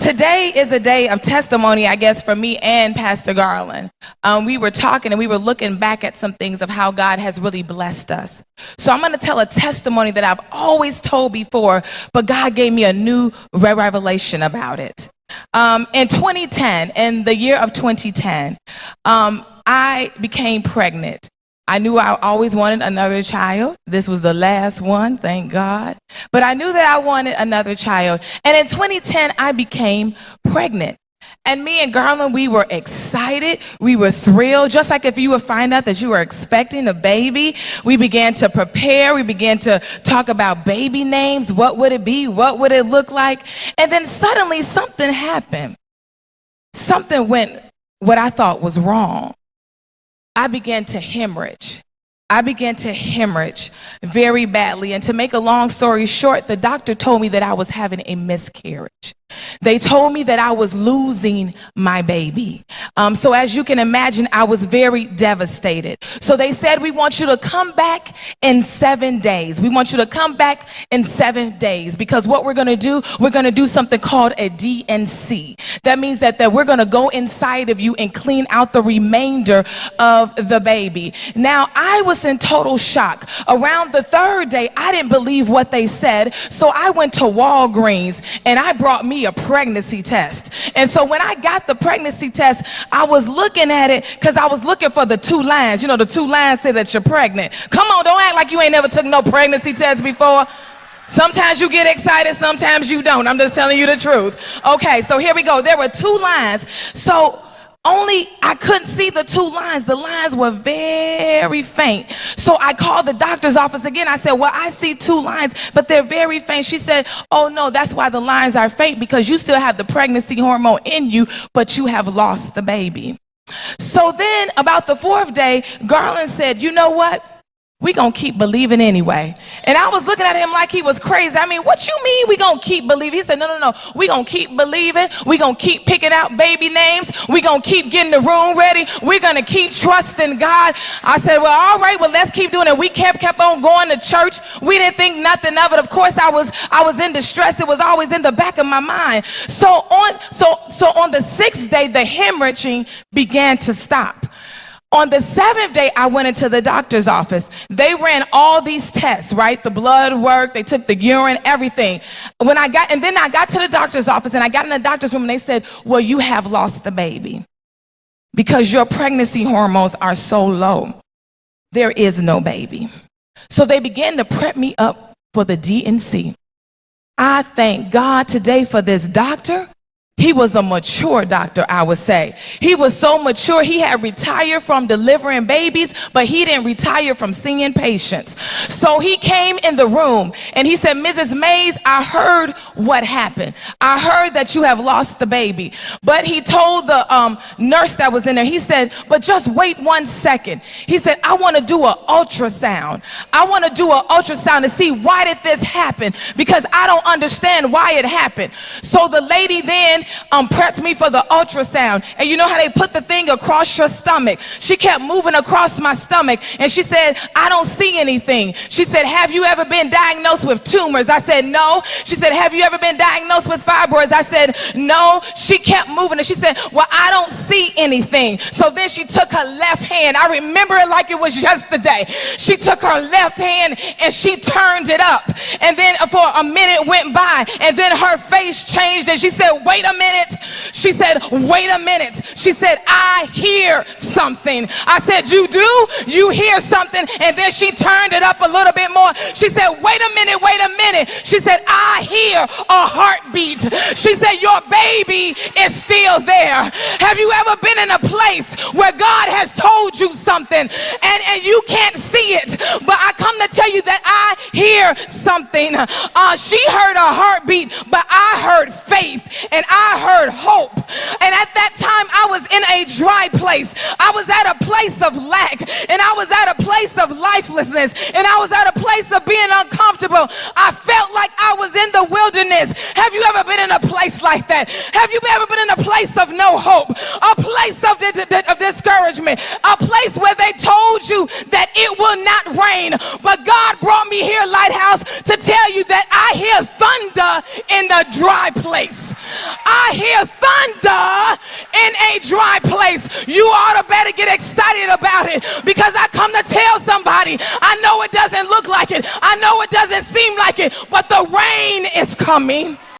Today is a day of testimony, I guess, for me and Pastor Garland. We were talking and we were looking back at some things of how God has really blessed us. So I'm going to tell a testimony that I've always told before, but God gave me a new revelation about it. In 2010, in the year of 2010, I became pregnant. I knew I always wanted another child. This was the last one, thank God. But I knew that I wanted another child. And in 2010, I became pregnant. And me and Garland, we were excited. We were thrilled. Just like if you would find out that you were expecting a baby, we began to prepare. We began to talk about baby names. What would it be? What would it look like? And then suddenly something happened. Something went what I thought was wrong. I began to hemorrhage. Very badly. And to make a long story short, the doctor told me that I was having a miscarriage. They told me that I was losing my baby. So as you can imagine, I was very devastated. So they said, we want you to come back in 7 days. We want you to come back in 7 days because what we're going to do something called a DNC. That means that we're going to go inside of you and clean out the remainder of the baby. Now, I was in total shock. Around the third day, I didn't believe what they said. So I went to Walgreens and I brought me a pregnancy test. And so when I got the pregnancy test, I was looking at it because I was looking for the 2 lines. You know, the 2 lines say that you're pregnant. Come on, don't act like you ain't never took no pregnancy test before. Sometimes you get excited, sometimes you don't. I'm just telling you the truth. Okay, so here we go. There were 2 lines. So I couldn't see the 2 lines. The lines were very faint. So I called the doctor's office again. I said, well, I see 2 lines, but they're very faint. She said, oh no, that's why the lines are faint, because you still have the pregnancy hormone in you, but you have lost the baby. So then about the 4th day, Garland said, you know what? We gonna keep believing anyway. And I was looking at him like he was crazy. I mean, what you mean we gonna keep believing? He said, no. We gonna keep believing. We gonna keep picking out baby names. We gonna keep getting the room ready. We're gonna keep trusting God. I said, well, all right, well, let's keep doing it. We kept on going to church. We didn't think nothing of it. Of course, I was in distress. It was always in the back of my mind. So on the 6th day, the hemorrhaging began to stop. On the 7th day, I went into the doctor's office. They ran all these tests, right? The blood work, they took the urine, everything. Then I got to the doctor's office and I got in the doctor's room and they said, well, you have lost the baby because your pregnancy hormones are so low. There is no baby. So they began to prep me up for the DNC. I thank God today for this doctor. He was a mature doctor, I would say. He was so mature, he had retired from delivering babies, but he didn't retire from seeing patients. So he came in the room and he said, Mrs. Mays, I heard what happened. I heard that you have lost the baby. But he told the nurse that was in there, he said, but just wait 1 second. He said, I want to do an ultrasound. I want to do an ultrasound to see why did this happen, because I don't understand why it happened. So the lady then prepped me for the ultrasound. And you know how they put the thing across your stomach? She kept moving across my stomach and she said, I don't see anything. She said, have you ever been diagnosed with tumors? I said, no. She said, have you ever been diagnosed with fibroids? I said, no. She kept moving and she said, well, I don't see anything. So then she took her left hand. I remember it like it was yesterday. She took her left hand and she turned it up. And then for a minute went by and then her face changed and she said, wait a minute. She said, wait a minute. She said, I hear something. I said, you do? You hear something? And then she turned it up a little bit more. She said, wait a minute. She said, I hear a heartbeat. She said, your baby is still there. Have you ever been in a place where God has told you something and you can't see it? But I come to tell you that I hear something. She heard a heartbeat, but I heard faith and I heard hope. And at that time I was in a dry place. I was at a place of lack and I was at a place of lifelessness and I was at a place of being uncomfortable. I felt like I was in the wilderness. Have you ever been in a place like that? Have you ever been in a place of no hope, a place of discouragement, a place where they told you that it will not rain, but God brought me here, Lighthouse, to tell you that I hear thunder in the dry place. I hear thunder in a dry place. You ought to better get excited about it, because I come to tell somebody, I know it doesn't look like it, I know it doesn't seem like it, but the rain is coming.